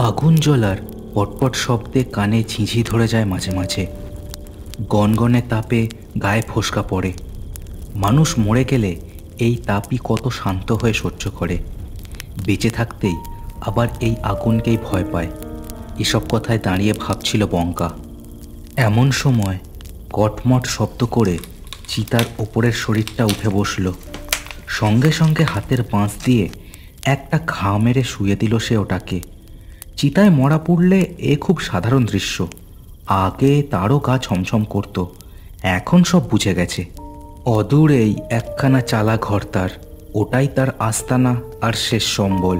আগুন জ্বলার পটপট শব্দে কানে ঝিঁঝি ধরে যায় মাঝে মাঝে। গনগনে তাপে গায়ে ফোসকা পড়ে। মানুষ মরে গেলে এই তাপই কত শান্ত হয়ে সহ্য করে। বেঁচে থাকতেই আবার এই আগুনকেই ভয় পায়। এসব কথায় দাঁড়িয়ে ভাবছিল বঙ্কা। এমন সময় কটমট শব্দ করে চিতার ওপরের শরীরটা উঠে বসল। সঙ্গে সঙ্গে হাতের বাঁশ দিয়ে একটা ঘা মেরে শুয়ে দিল সে ওটাকে। চিতায় মরা পড়লে এ খুব সাধারণ দৃশ্য। আগে তারও গা ছমছম করত, এখন সব বুঝে গেছে। অদূরেই একখানা চালা ঘর তার, ওটাই তার আস্তানা আর শেষ সম্বল।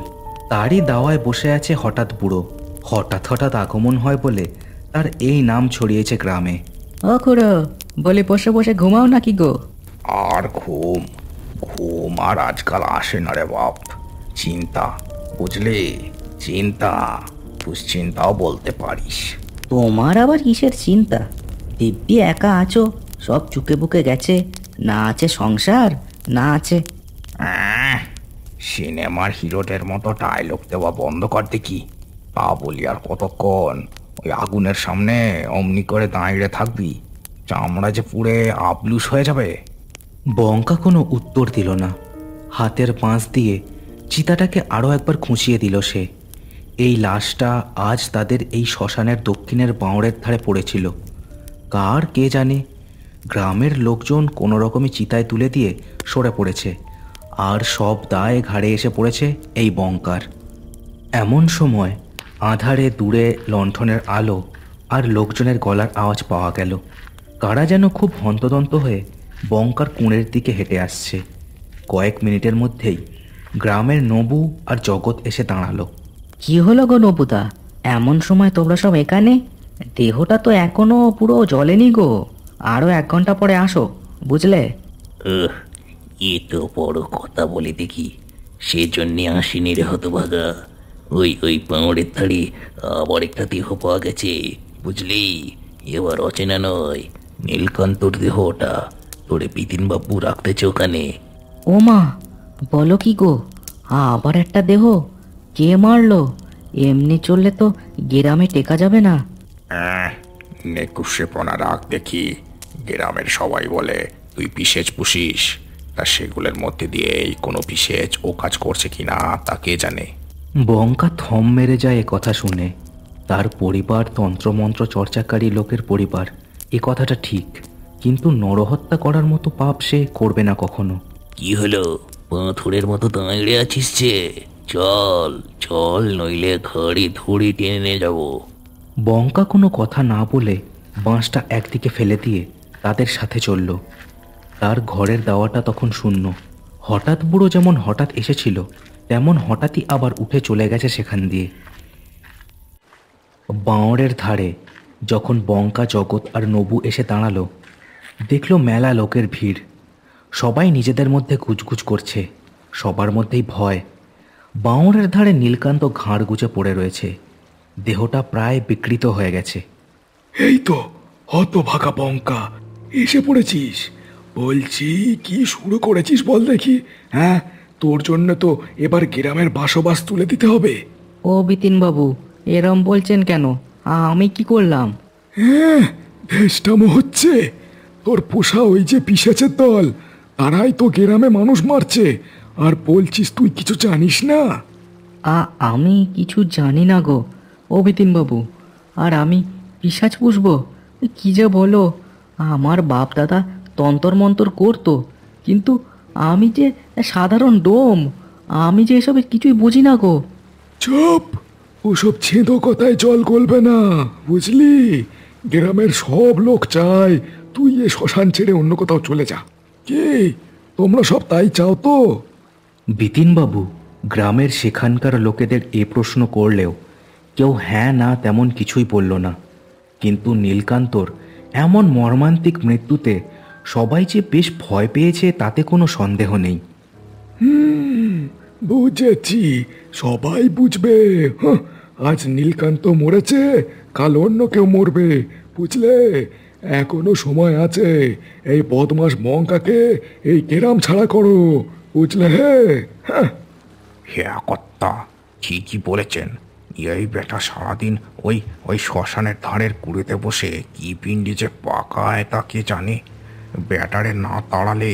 তারই দাওয়ায় বসে আছে হঠাৎ বুড়ো। হঠাৎ হঠাৎ আগমন হয় বলে তার এই নাম ছড়িয়েছে গ্রামে। ও খুড়ো, বলে বসে বসে ঘুমাও নাকি গো? আর ঘুম ঘুম আর আজকাল আসে না রে বাপ। চিন্তা, বুঝলি, চিন্তা, দুশ্চিন্তাও বলতে পারিস। তোমার আবার কিসের চিন্তা? দিব্যি একা আছো, সব চুকে বুকে গেছে। না আছে সংসার, না আছে। সিনেমার হিরোদের মতো ডায়লগ দেওয়া বন্ধ কর দেখি। তা বলি আর কতক্ষণ ওই আগুনের সামনে অমনি করে দাঁড়িয়ে থাকবি? চামড়া যে পুড়ে আবলুস হয়ে যাবে। বঙ্কা কোনো উত্তর দিল না। হাতের বাঁশ দিয়ে চিতাটাকে আরও একবার খুঁচিয়ে দিল সে। এই লাশটা আজ তাদের এই শ্মশানের দক্ষিণের বাঁওড়ের ধারে পড়েছিল। কার কে জানে। গ্রামের লোকজন কোনো রকমই চিতায় তুলে দিয়ে সরে পড়েছে, আর সব দায় ঘাড়ে এসে পড়েছে এই বঙ্কার। এমন সময় আঁধারে দূরে লণ্ঠনের আলো আর লোকজনের গলার আওয়াজ পাওয়া গেল। কারা যেন খুব হন্তদন্ত হয়ে বঙ্কার কুঁড়ের দিকে হেঁটে আসছে। কয়েক মিনিটের মধ্যেই গ্রামের নবু আর জগৎ এসে দাঁড়ালো। কি হলো গো নবুদা, এমন সময় তোমরা সব এখানে? দেহটা তো এখনো পুরো জ্বলেনি গো। আরো 1 ঘন্টা পরে আসো, বুঝলে? এ তো বড় কথা বলে দেখি, সেজন্যে আসিনি রে হতভাগা। ওই পাঁড়ের ধারে আবার একটা দেহ পাওয়া গেছে, বুঝলি? এবার অচেনা নয়, নীলকান্তর দেহ ওটা। তোরে বিপিনবাবু রাখতেছে ওখানে। ও মা, বলো কি গো? আবার একটা দেহ? কে মারলো? এমনি চললে তো গ্রামে টেকা যাবে না। নেকুশেপনা রাখ দেখি। গ্রামের সবাই বলে তুই পিসেজ পুষিস, তা সেগুলোর মধ্যে দিয়েই কোনো পিসেজ ও কাজ করছে কিনা তা কে জানে। বঙ্কা থম মেরে যায় এ কথা শুনে। তার পরিবার তন্ত্রমন্ত্র চর্চাকারী লোকের পরিবার, এ কথাটা ঠিক, কিন্তু নরহত্যা করার মতো পাপ সে করবে না কখনো। কি হলো, পাথরের মতো দাঁড়িয়ে আছিস যে? চল চল, নইলে ঘাড়ি ধরে টেনে নিয়ে যাবো। বঙ্কা কোনো কথা না বলে বাঁশটা একদিকে ফেলে দিয়ে তাদের সাথে চলল। তার ঘরের দাওয়াটা তখন শূন্য। হঠাৎ বুড়ো যেমন হঠাৎ এসেছিল, তেমন হঠাৎই আবার উঠে চলে গেছে সেখান দিয়ে। বাঁওড়ের ধারে যখন বঙ্কা, জগৎ আর নবু এসে দাঁড়ালো, দেখল মেলা লোকের ভিড়। সবাই নিজেদের মধ্যে গুজগুজ করছে, সবার মধ্যেই ভয়। বাঁওড়ের ধারে নীলকান্ত ঘাড় গুজে পড়ে রয়েছে, দেহটা প্রায় বিকৃত হয়ে গেছে। এই তো হতভাগা বঙ্কা, এসে পড়েছিস। বলছি, কি শুরু করেছিস বল দেখি? হ্যাঁ, তোর জন্য তো এবার গ্রামের বাসবাস তুলে দিতে হবে। ও বিপিনবাবু, এরম বলছেন কেন? আমি কি করলাম? হ্যাঁ, দেশটামো হচ্ছে। তোর পোষা ওই যে পিশাচের দল, তারাই তো গ্রামে মানুষ মারছে, আর বলছিস তুই কিছু জানিস না? আমি কিছু জানি না গো ও বিপিনবাবু। আর আমি পিশাচ পুষবো? কি যে বলো! আমার বাপ দাদা তন্তর মন্তর করতো, কিন্তু আমি যে সাধারণ ডোম, আমি যে এসবে কিছুই বুঝি না গো। চুপ! ওসব ছেঁদো কথায় জল গলবে না, বুঝলি? গ্রামের সব লোক চায় তুই এ শ্মশান ছেড়ে অন্য কোথাও চলে যা। কি তোমরা সব তাই চাও তো? বিপিনবাবু গ্রামের সেখানকার লোকেদের এ প্রশ্ন করলেও কেউ হ্যাঁ না তেমন কিছুই বলল না। কিন্তু নীলকান্তর এমন মর্মান্তিক মৃত্যুতে সবাই যে বেশ ভয় পেয়েছে তাতে কোনো সন্দেহ নেই। বুঝেছি, সবাই বুঝবে। আজ নীলকান্ত মরেছে, কাল অন্য কেউ মরবে, বুঝলে? এখনো সময় আছে। এই বদমাস মঙ্কাকে এই গ্রাম ছাড়া করো, বুঝলে? হ্যাঁ, হে কর্তা, ঠিকই বলেছেন। এই বেটা সারাদিন ওই ওই শ্মশানের ধারের কুড়েতে বসে কি পিণ্ডি যে পাকায় তা কে জানে। ব্যাটারে না তাড়ালে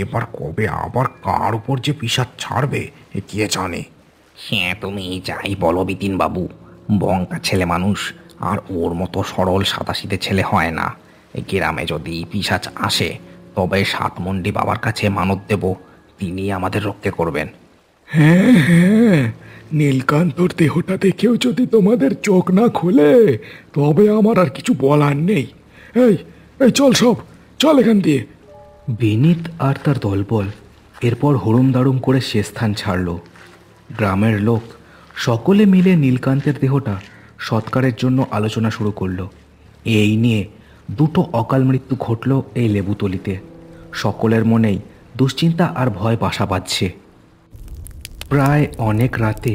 এবার কবে আবার কার উপর যে পিশাচ ছাড়বে কে জানে। হ্যাঁ, তুমি যাই বলো বিপিন বাবু, বঙ্কা ছেলে মানুষ, আর ওর মতো সরল সাদাসিধে ছেলে হয় না। এই গ্রামে যদি পিশাচ আসে তবে সাতমন্ডি বাবার কাছে মানত দেব, তিনি আমাদের রক্ষা করবেন। হ্যাঁ হ্যাঁ, নীলকান্তর দেহটা দেখেও যদি তোমাদের চোখ না খোলে তবে আমার আর কিছু বলার নেই। এই এই চল, সব চল এখান দিয়ে। বিনীত আর তার দলবল এরপর হুড়ুম দাড়ুম করে সে স্থান ছাড়ল। গ্রামের লোক সকলে মিলে নীলকান্তের দেহটা সৎকারের জন্য আলোচনা শুরু করলো। এই নিয়ে দুটো অকাল মৃত্যু ঘটল এই লেবুতলিতে। সকলের মনেই দুশ্চিন্তা আর ভয় বাসা বাঁধছে। প্রায় অনেক রাতে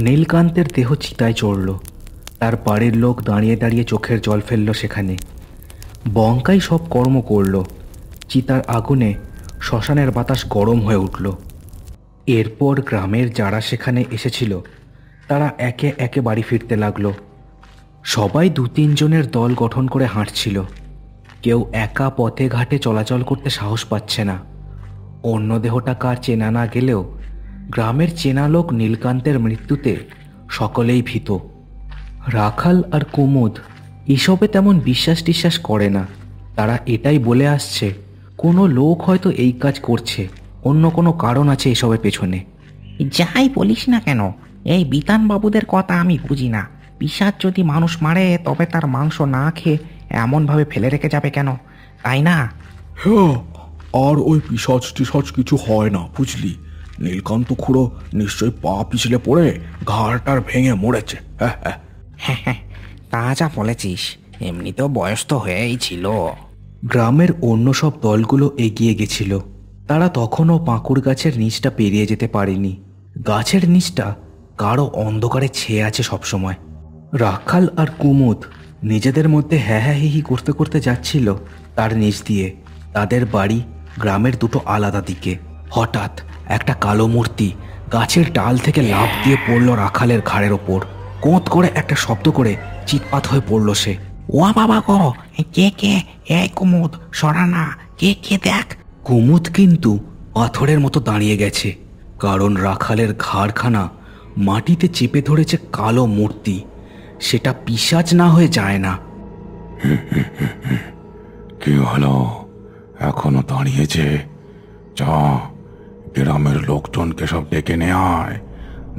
নীলকান্তের দেহ চিতায় চড়ল। তার বাড়ির লোক দাঁড়িয়ে দাঁড়িয়ে চোখের জল ফেলল সেখানে। বঙ্কাই সব কর্ম করল। চিতার আগুনে শ্মশানের বাতাস গরম হয়ে উঠল। এরপর গ্রামের যারা সেখানে এসেছিল তারা একে একে বাড়ি ফিরতে লাগলো। সবাই 2-3 জনের দল গঠন করে হাঁটছিল। কেউ একা পথে ঘাটে চলাচল করতে সাহস পাচ্ছে না। অন্য দেহটা কার চেনা না গেলেও গ্রামের চেনা লোক নীলকান্তের মৃত্যুতে সকলেই ভীত। রাখাল আর কুমুদ এসবে তেমন বিশ্বাস টিশ্বাস করে না। তারা এটাই বলে আসছে কোনো লোক হয়তো এই কাজ করছে, অন্য কোনো কারণ আছে এসবের পেছনে। যাই বলিস না কেন, এই বিতান বাবুদের কথা আমি বুঝি না। পিশাচ যদি মানুষ মারে তবে তার মাংস না খেয়ে এমনভাবে ফেলে রেখে যাবে কেন, তাই না? হ্যাঁ, আর ওই পিশাচ টিশাচ কিছু হয় না, বুঝলি? নীলকান্ত খুড়ো নিশ্চয়ই পা পিছলে পড়ে ঘাড়টার ভেঙে মরেছে। হ্যাঁ হ্যাঁ হ্যাঁ হ্যাঁ, তা যা বলেছিস, এমনিতেও বয়স তো হয়েই ছিল। গ্রামের অন্য সব দলগুলো এগিয়ে গেছিল। তারা তখনও পাঁকুড় গাছের নিচটা পেরিয়ে যেতে পারেনি। গাছের নিচটা কারো অন্ধকারে ছেয়ে আছে সবসময়। রাখাল আর কুমুদ নিজেদের মধ্যে হ্যাঁ হ্যাঁ হি হি করতে করতে যাচ্ছিল তার নিচ দিয়ে। তাদের বাড়ি গ্রামের দুটো আলাদা দিকে। হঠাৎ একটা কালো মূর্তি গাছের ডাল থেকে লাফ দিয়ে পড়ল রাখালের ঘাড়ের ওপর। কোঁত করে একটা শব্দ করে চিৎপাত হয়ে পড়ল সে। ও বাবা গো, কে কে? এই কুমুদ, সরা না, কে কে দেখ। কুমুদ কিন্তু পাথরের মতো দাঁড়িয়ে গেছে, কারণ রাখালের ঘাড়খানা মাটিতে চেপে ধরেছে কালো মূর্তি। সেটা পিশাচ না হয়ে যায় না। কি হলো, এখনো দাঁড়িয়েছে? যা, গ্রামের লোকজনকে সব ডেকে নিয়ে আয়,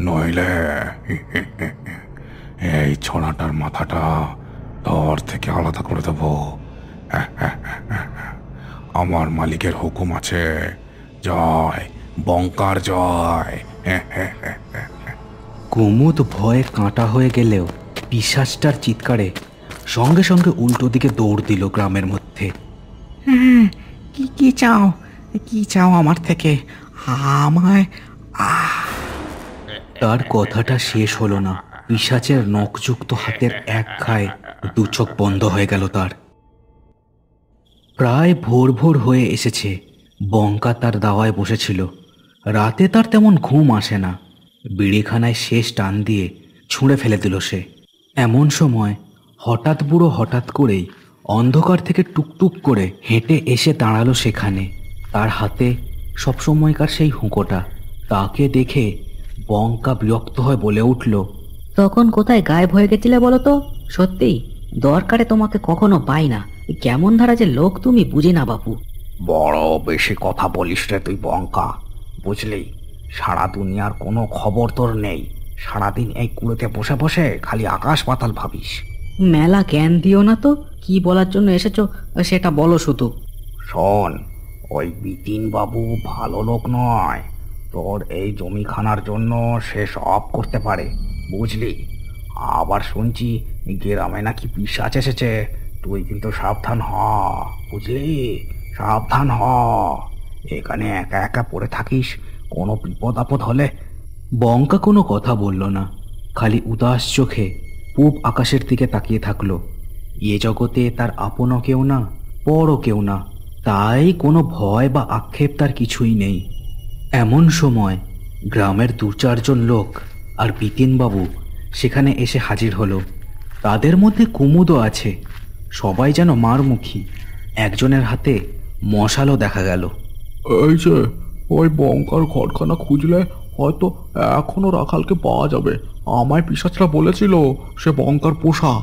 নইলে এই ছড়াটার মাথাটা ধর থেকে আলাদা করে দেবো। আমার মালিকের হুকুম আছে, জয় বঙ্কার জয়। কুমুদ ভয়ে কাঁটা হয়ে গেলেও পিশাচটার চিৎকারে সঙ্গে সঙ্গে উল্টো দিকে দৌড় দিল গ্রামের মধ্যে। কি চাও, কি চাও আমার থেকে? আমায় তার কথাটা শেষ হলো না। পিশাচের নখযুক্ত হাতের এক ঘায়ে 2 চোখ বন্ধ হয়ে গেল তার। প্রায় ভোর ভোর হয়ে এসেছে। বঙ্কা তার দাওয়ায় বসেছিল। রাতে তার তেমন ঘুম আসে না। বিড়িখানায় শেষ টান দিয়ে ছুঁড়ে ফেলে দিল সে। এমন সময় হঠাৎ বুড়ো হঠাৎ করেই অন্ধকার থেকে টুকটুক করে হেঁটে এসে দাঁড়ালো সেখানে। তার হাতে সবসময়কার সেই হুঁকোটা। তাকে দেখে বঙ্কা বিরক্ত হয়ে বলে উঠল, তখন কোথায় গায়েব হয়ে গেছিলে বলো তো? সত্যি দরকারে তোমাকে কখনো পাই না। কেমন ধারা যে লোক তুমি বুঝি না বাপু। বড় বেশি কথা বলিস রে তুই বঙ্কা, বুঝলি? সারা দুনিয়ার কোনো খবর তোর নেই। সারাদিন এই কুড়োতে বসে বসে খালি আকাশ পাতাল ভাবিস। মেলা জ্ঞান দিও না তো। কি বলার জন্য এসেছো সেটা বলো শুধু। শোন, ওই বিপিন বাবু ভালো লোক নয়। তোর এই জমিখানার জন্য সে সব করতে পারে, বুঝলি? আবার শুনছি গ্রামে নাকি পিশাচ এসেছে। তুই কিন্তু সাবধান হ, বুঝলি? সাবধান হ। এখানে একা একা পড়ে থাকিস, কোনো বিপদ আপদ হলে। বঙ্কা কোনো কথা বলল না, খালি উদাস চোখে পূব আকাশের দিকে তাকিয়ে থাকলো। এ জগতে তার আপনও কেউ না, পরও কেউ না, তাই কোনো ভয় বা আক্ষেপ তার কিছুই নেই। এমন সময় গ্রামের 2-4 জন লোক আর বিপিনবাবু সেখানে এসে হাজির হলো। তাদের মধ্যে কুমুদও আছে। সবাই যেন মারমুখী। একজনের হাতে মশালও দেখা গেল। এই যে ওই বঙ্কার ঘরখানা খুঁজলে হয়তো এখনো রাখালকে পাওয়া যাবে। আমায় পিশাচরা বলেছিল সে বঙ্কার পোষা।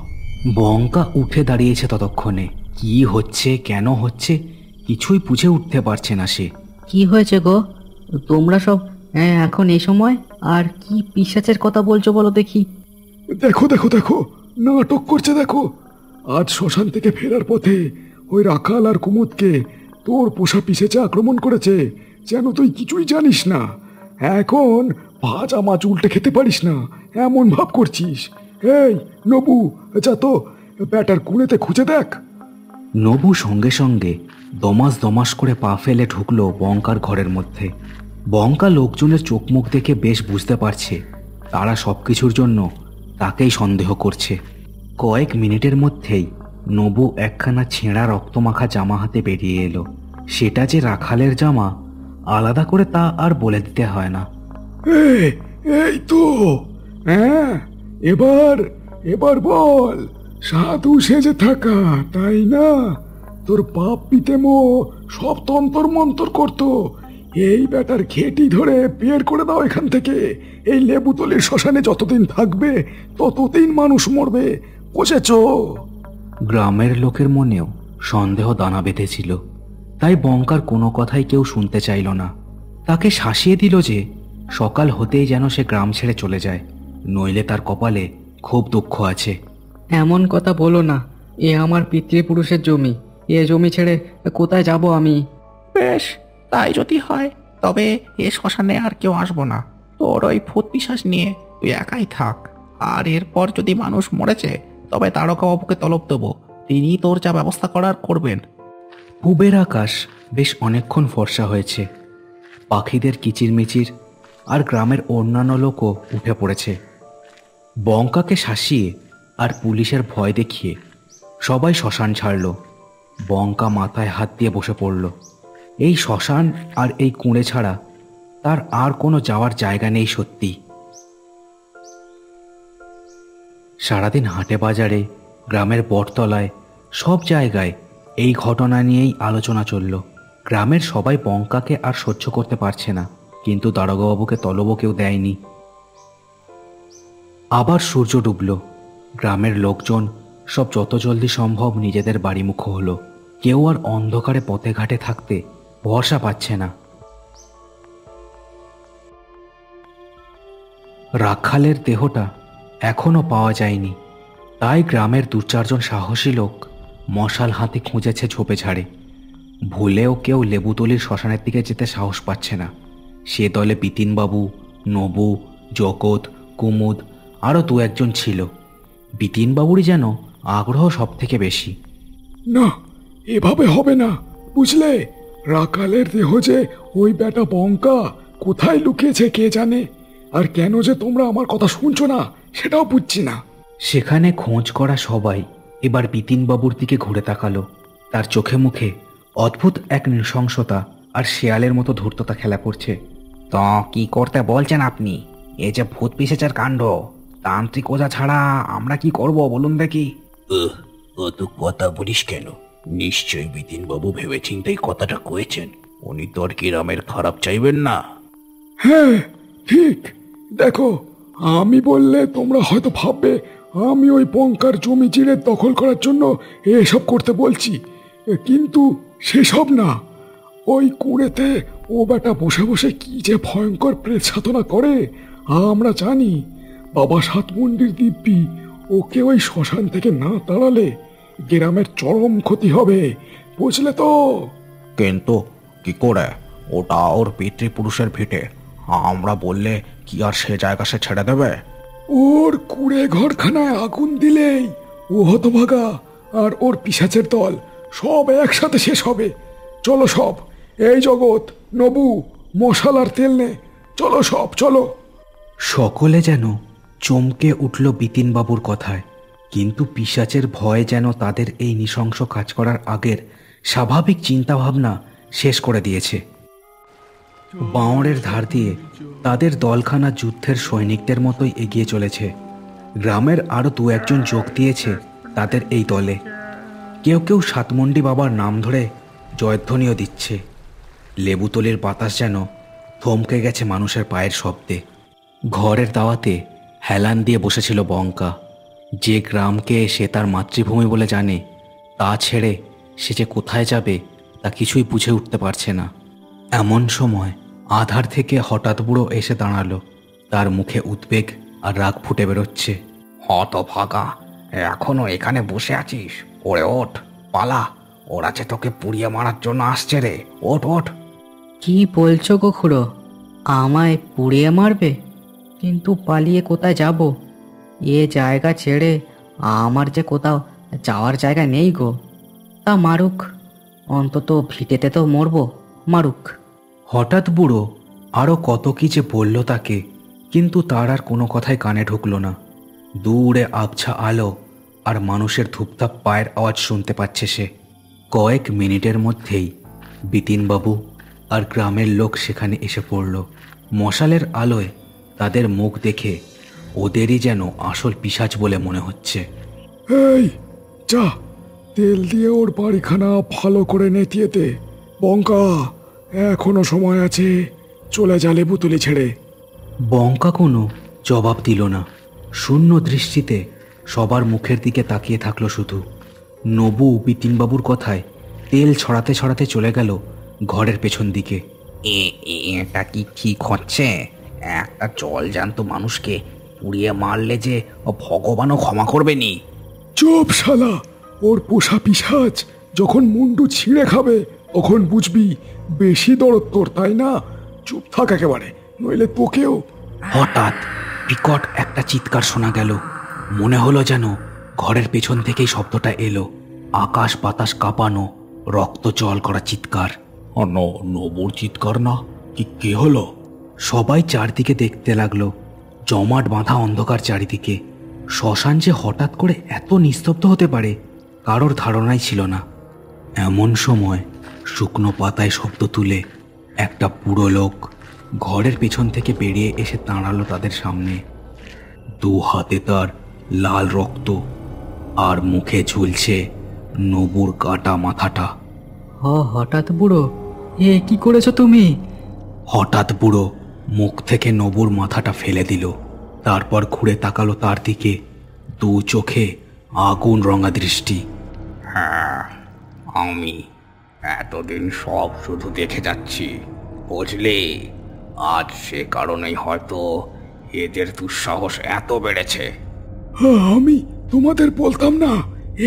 বঙ্কা উঠে দাঁড়িয়েছে ততক্ষণে। কি হচ্ছে, কেন হচ্ছে, কিছুই বুঝে উঠতে পারছে না সে। কি হয়েছে গো? তোমরা সব এখন এই সময় আর কি পিশাচের কথা বলছো বলো দেখি? দেখো দেখো দেখো, নাটক করছে দেখো। আজ শ্মশান থেকে ফেরার পথে ওই রাখাল আর কুমুদকে তোর পোষা পিশাচে আক্রমণ করেছে, যেন তুই কিছুই জানিস না। এখন ভাজা মাছ উল্টে খেতে পারিস না এমন ভাব করছিস। এই নবু, যা তো ব্যাটার কুড়েতে খুঁজে দেখ। নবু সঙ্গে সঙ্গে দমাস দমাস করে পা ফেলে ঢুকলো বঙ্কার ঘরের মধ্যে। বঙ্কা লোকজনের চোখ মুখ দেখে বেশ বুঝতে পারছে তারা সব কিছুর জন্য তাকেই সন্দেহ করছে। কয়েক মিনিটের মধ্যেই নবু একখানা ছেঁড়া রক্তমাখা জামা হাতে বেরিয়ে এলো। সেটা যে রাখালের জামা আলাদা করে তা আর বলে দিতে হয় না। এই তো, হ্যাঁ, এবার এবার বল, সাধু সেজে থাকা তাই না? তোর বাপ পিতেমো সব তন্তর মন্তর করতো। এই ব্যাটার ঘেটি ধরে বের করে দাও এখান থেকে। এই লেবুতলির শ্মশানে যতদিন থাকবে ততদিন মানুষ মরবে, বুঝেছো? গ্রামের লোকের মনেও সন্দেহ দানা বেঁধেছিল, তাই বঙ্কার কোনো কথাই কেউ শুনতে চাইল না। তাকে শাসিয়ে দিল যে সকাল হতেই যেন সে গ্রাম ছেড়ে চলে যায়, নইলে তার কপালে খুব দুঃখ আছে। এমন কথা বলো না, এ আমার পিতৃপুরুষের জমি। এ জমি ছেড়ে কোথায় যাব আমি? বেশ, তাই যদি হয় তবে এ শ্মশানে আর কেউ আসবো না। তোর ওই ভূত পিশাচ নিয়ে তুই একাই থাক। আর এরপর যদি মানুষ মরেছে তবে তারকাবাবুকে তলব দেবো, তিনি তোর যা ব্যবস্থা করার করবেন। পূবের আকাশ বেশ অনেকক্ষণ ফর্সা হয়েছে। পাখিদের কিচিরমিচির আর গ্রামের অন্যান্য লোকও উঠে পড়েছে। বঙ্কাকে শাসিয়ে আর পুলিশের ভয় দেখিয়ে সবাই শ্মশান ছাড়ল। বঙ্কা মাথায় হাত দিয়ে বসে পড়ল। এই শ্মশান আর এই কুঁড়ে ছাড়া তার আর কোনো যাওয়ার জায়গা নেই সত্যি। সারাদিন হাটে বাজারে, গ্রামের বটতলায়, সব জায়গায় এই ঘটনা নিয়েই আলোচনা চলল। গ্রামের সবাই বঙ্কাকে আর সহ্য করতে পারছে না, কিন্তু দারোগাবাবুকে তলবও কেউ দেয়নি। আবার সূর্য ডুবল। গ্রামের লোকজন সব যত জলদি সম্ভব নিজেদের বাড়িমুখো হলো। কেউ আর অন্ধকারে পথে ঘাটে থাকতে ভরসা পাচ্ছে না। রাখালের দেহটা এখনো পাওয়া যায়নি, তাই গ্রামের 2-4 জন সাহসী লোক মশাল হাতে খুঁজেছে ঝোপে ঝাড়ে। ভুলেও কেউ লেবুতলির শ্মশানের দিকে যেতে সাহস পাচ্ছে না। সে দলে বিপিনবাবু, নবু, জগৎ, কুমুদ আরও 2-1 জন ছিল। বিপিনবাবুরই যেন আগ্রহ সব থেকে বেশি। না, এভাবে হবে না, বুঝলে? রাখালের দেহ যে ওই ব্যাটা বঙ্কা কোথায় লুকিয়েছে কে জানে। আর কেন যে তোমরা আমার কথা শুনছো না সেটাও বুঝছি না। সেখানে খোঁজ করা সবাই এবার বিপিনবাবুর দিকে ঘুরে তাকালো। তার চোখে মুখে অদ্ভুত এক নৃশংসতা আর শেয়ালের মতো ধূর্ততা খেলা করছে। তো কি করতে বলছেন আপনি? এ যে ভূত পিশাচের কাণ্ড, তান্ত্রিক ওঝা ছাড়া আমরা কি করব বলুন দেখি? অত কথা বলিস কেন? নিশ্চয়ই বিপিনবাবু ভেবেচিন্তেই কথাটা কয়েছেন। উনি তো আর গ্রামের খারাপ চাইবেন না। হ্যাঁ ঠিক। দেখো, আমি বললে তোমরা হয়তো ভাববে আমি ওই বঙ্কার জমি চিড়ে দখল করার জন্য এসব করতে বলছি, কিন্তু সেসব না। ওই কুড়েতে ও বেটা বসে বসে কি যে ভয়ঙ্কর প্রেত সাধনা করে আমরা জানি। বাবা সাতমুন্ডির দিব্যি ওকে ওই শ্মশান থেকে না তাড়ালে গ্রামের চরম ক্ষতি হবে, বুঝলে তো? কিন্তু কি করে? ওটা ওর পিতৃপুরুষের ভিটে, আমরা বললে কি আর সে জায়গা সে ছেড়ে দেবে? ওর কুড়ে ঘরখানায় আগুন দিলেই ও হতভাগা আর ওর পিশাচের দল সব একসাথে শেষ হবে। চলো সব, এই জগৎ, নবু, মশাল আর তেল নে, চলো সব, চলো। সকলে যেন চমকে উঠল বিপিনবাবুর কথায়। কিন্তু পিশাচের ভয় যেন তাদের এই নৃশংস কাজ করার আগের স্বাভাবিক চিন্তাভাবনা শেষ করে দিয়েছে। বাঁওড়ের ধার দিয়ে তাদের দলখানা যুদ্ধের সৈনিকদের মতোই এগিয়ে চলেছে। গ্রামের আরও দু একজন যোগ দিয়েছে তাদের এই দলে। কেউ কেউ সাতমন্ডি বাবার নাম ধরে জয়ধ্বনিও দিচ্ছে। লেবুতলির বাতাস যেন থমকে গেছে মানুষের পায়ের শব্দে। ঘরের দাওয়াতে হেলান দিয়ে বসেছিল বঙ্কা। যে গ্রামকে সে তার মাতৃভূমি বলে জানে, তা ছেড়ে সে যে কোথায় যাবে তা কিছুই বুঝে উঠতে পারছে না। এমন সময় আধার থেকে হঠাৎ বুড়ো এসে দাঁড়ালো। তার মুখে উদ্বেগ আর রাগ ফুটে বেরোচ্ছে। হতভাগা, এখনো এখানে বসে আছিস? ওরে ওঠ, পালা, ওরা যে তোকে পুড়িয়ে মারার জন্য আসছে রে। ওঠ ওঠ। কি বলছো গো খুড়ো? আমায় পুড়িয়ে মারবে? কিন্তু পালিয়ে কোথায় যাব? এ জায়গা ছেড়ে আমার যে কোথাও যাওয়ার জায়গা নেই গো। তা মারুক, অন্তত ভিটেতে তো মরবো, মারুক। হঠাৎ বুড়ো আরও কত কি যে বলল তাকে, কিন্তু তার আর কোনো কথাই কানে ঢুকল না। দূরে আবছা আলো আর মানুষের ধূপধাপ পায়ের আওয়াজ শুনতে পাচ্ছে সে। কয়েক মিনিটের মধ্যেই বিতিনবাবু আর গ্রামের লোক সেখানে এসে পড়ল। মশালের আলোয় তাদের মুখ দেখে ওদেরই যেন আসল পিশাচ বলে মনে হচ্ছে। এই যা, তেল দিয়ে ওর বাড়িখানা ভালো করে নেতিয়ে দে। বঙ্কা, এখনো সময় আছে, চলে যা লেবুতলি ছেড়ে। বঙ্কা কোনো জবাব দিল না। শূন্য দৃষ্টিতে সবার মুখের দিকে তাকিয়ে থাকলো শুধু। নবু বিতিনবাবুর কথায় তেল ছড়াতে ছড়াতে চলে গেল ঘরের পেছন দিকে। এটা কি ঠিক হচ্ছে? একটা জল জ্যান্ত মানুষকে পুড়িয়ে মারলে যে ভগবানও ক্ষমা করবে নি। চুপ শালা, ওর পোষা পিশাচ যখন মুন্ডু ছিঁড়ে খাবে তখন বুঝবি বেশি দরদ তোর, তাই না? চুপ থাক একেবারে, নইলে তোকেও। হঠাৎ বিকট একটা চিৎকার শোনা গেল। মনে হলো যেন ঘরের পেছন থেকেই শব্দটা এলো। আকাশ বাতাস কাঁপানো, রক্ত জল করা চিৎকার। নবুর চিৎকার না? কে হলো? সবাই চারদিকে দেখতে লাগলো। জমাট বাঁধা অন্ধকার চারিদিকে। শ্মশান যে হঠাৎ করে এত নিস্তব্ধ হতে পারে কারোর ধারণাই ছিল না। এমন সময় শুকনো পাতায় শব্দ তুলে একটা বুড়ো লোক ঘরের পেছন থেকে বেরিয়ে এসে দাঁড়ালো তাদের সামনে। দু হাতে তার লাল রক্ত, আর মুখে ঝুলছে নবুর কাটা মাথাটা। হঠাৎ বুড়ো, এ কি করেছো তুমি? হঠাৎ বুড়ো মুখ থেকে নবুর মাথাটা ফেলে দিল। তারপর ঘুরে তাকালো তার দিকে, দু চোখে আগুন রঙা দৃষ্টি। হ্যাঁ, আমি এতদিন সব শুধু দেখে যাচ্ছি, বুঝলি? আজ সে কারণেই হয়তো এদের দুঃসাহস এত বেড়েছে। আমি তোমাদের বলতাম না,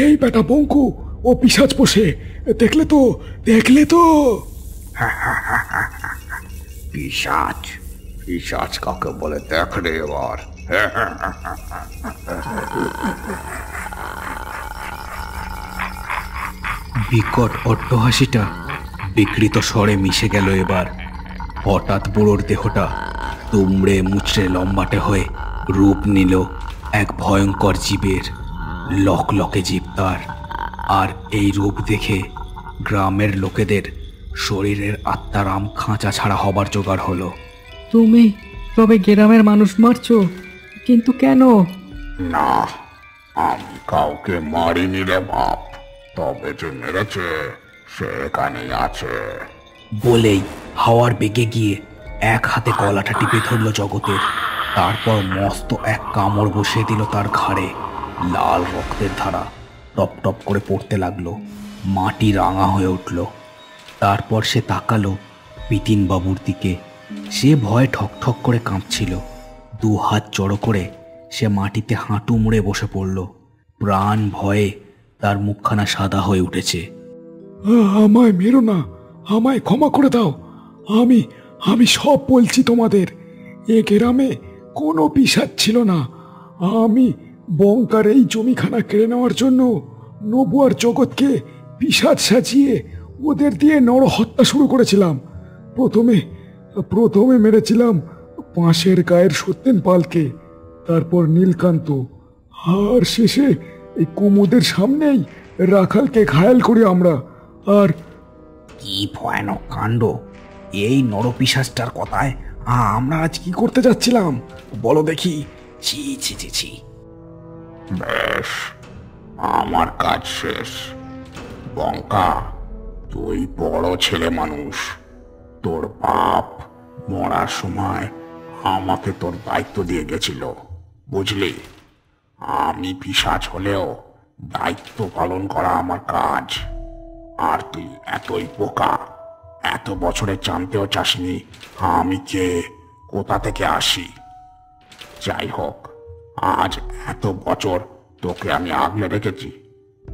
এই বেটা বঙ্কু ও পিশাচ পোষে। দেখলে তো, দেখলে তো। পিশাচ? পিশাচ কাকে বলে দেখ রে এবার। বিকট অট্টহাসিটা বিকৃত স্বরে মিশে গেল এবার। হঠাৎ বুড়োর দেহটা তুমড়ে মুচড়ে লম্বাটে হয়ে রূপ নিল এক ভয়ঙ্কর জীবের। লকলকে জীব তার। আর এই রূপ দেখে গ্রামের লোকেদের শরীরের আত্মারাম খাঁচা ছাড়া হবার জোগাড় হলো। তুমি তবে গ্রামের মানুষ মারছো, কিন্তু কেন? না, আমি কাউকে মারিনি রে বাপ। তবে যে মেরেছে সে এখানেই আছে। বলেই হাওয়ার বেগে গিয়ে এক হাতে গলাটা টিপে ধরল জগতের। তারপর মস্ত এক কামড় বসিয়ে দিল তার ঘাড়ে। লাল রক্তের ধারা টপ টপ করে পড়তে লাগলো। মাটি রাঙা হয়ে উঠল। তারপর সে তাকালো বিতিনবাবুর দিকে। সে ভয়ে ঠকঠক করে কাঁপছিল। দু হাত জড়ো করে সে মাটিতে হাঁটু মুড়ে বসে পড়ল। প্রাণ ভয়ে তার মুখখানা সাদা হয়ে উঠেছে। আমায় মেরো না, আমায় ক্ষমা করে দাও। আমি আমি সব বলছি তোমাদের। এ গ্রামে কোনো পিশাচ ছিল না। আমি বঙ্কার এই জমিখানা কেড়ে নেওয়ার জন্য নবু আর জগৎকে পিশাচ সাজিয়ে ওদের দিয়ে নরহত্যা শুরু করেছিলাম। প্রথমে মেরেছিলাম পাশের গায়ের সত্যেন পালকে, তারপর নীলকান্ত, আর শেষে এই কুমুদের সামনেই রাখালকে ঘায়াল করি আমরা। আর কি ভয়ানক কাণ্ড! এই নরপিশাচটার কথায় আমরা আজ কি করতে যাচ্ছিলাম বলো দেখি? ছি ছি ছি ছি। বেশ, আমার কাজ শেষ। বঙ্কা, তুই বড় ছেলে মানুষ, তোর বাপ মরার সময় আমাকে তোর দায়িত্ব দিয়ে গেছিল, বুঝলি? আমি পিশাচ হলেও দায়িত্ব পালন করা আমার কাজ। আর তুই এতই বোকা, এত বছরে জানতেও চাসনি আমি কে, কোথা থেকে আসি। যাই হোক, আজ এত বছর তোকে আমি আগলে রেখেছি,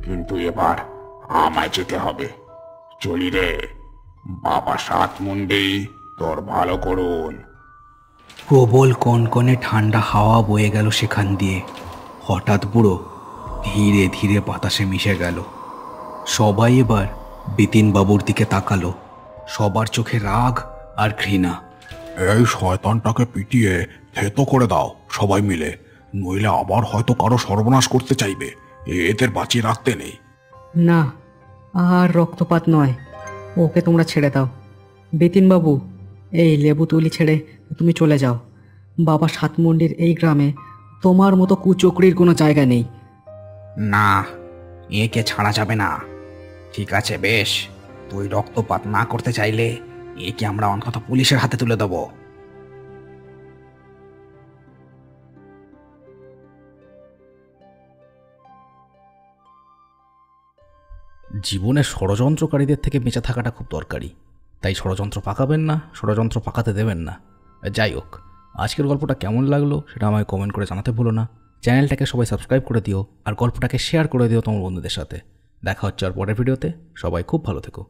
কিন্তু এবার আমায় যেতে হবে। চলি রে, বাবা সাত মুন্ডি তোর ভালো করুন। প্রবল কনকনে ঠান্ডা হাওয়া বয়ে গেল সেখান দিয়ে। হঠাৎ বুড়ো ধীরে ধীরে বাতাসে মিশে গেল। সবাই এবার বিপিনবাবুর দিকে তাকালো, সবার চোখে রাগ আর ঘৃণা। এই শয়তানটাকে পিটিয়ে থেতো করে দাও সবাই মিলে, নইলে আবার হয়তো কারো সর্বনাশ করতে চাইবে। এদের বাঁচিয়ে রাখতে নেই। না, আর রক্তপাত নয়, ওকে তোমরা ছেড়ে দাও। বিপিনবাবু, এই লেবু তুলি ছেড়ে তুমি চলে যাও। বাবা সাতমন্ডির এই গ্রামে তোমার মতো কুচক্রির কোনো জায়গা নেই। না, একে ছাড়া যাবে না। ঠিক আছে, বেশ, তুই রক্তপাত না করতে চাইলে একে আমরা অন্তত পুলিশের হাতে তুলে দেব। জীবনে ষড়যন্ত্রকারীদের থেকে বেঁচে থাকাটা খুব দরকারি, তাই ষড়যন্ত্র পাকাবেন না, ষড়যন্ত্র পাকাতে দেবেন না। যাই হোক, আজকের গল্পটা কেমন লাগলো সেটা আমায় কমেন্ট করে জানাতে ভুলো না। চ্যানেলটাকে সবাই সাবস্ক্রাইব করে দিও আর গল্পটাকে শেয়ার করে দিও তোমার বন্ধুদের সাথে। দেখা হচ্ছে আর পরের ভিডিওতে। সবাই খুব ভালো থেকো।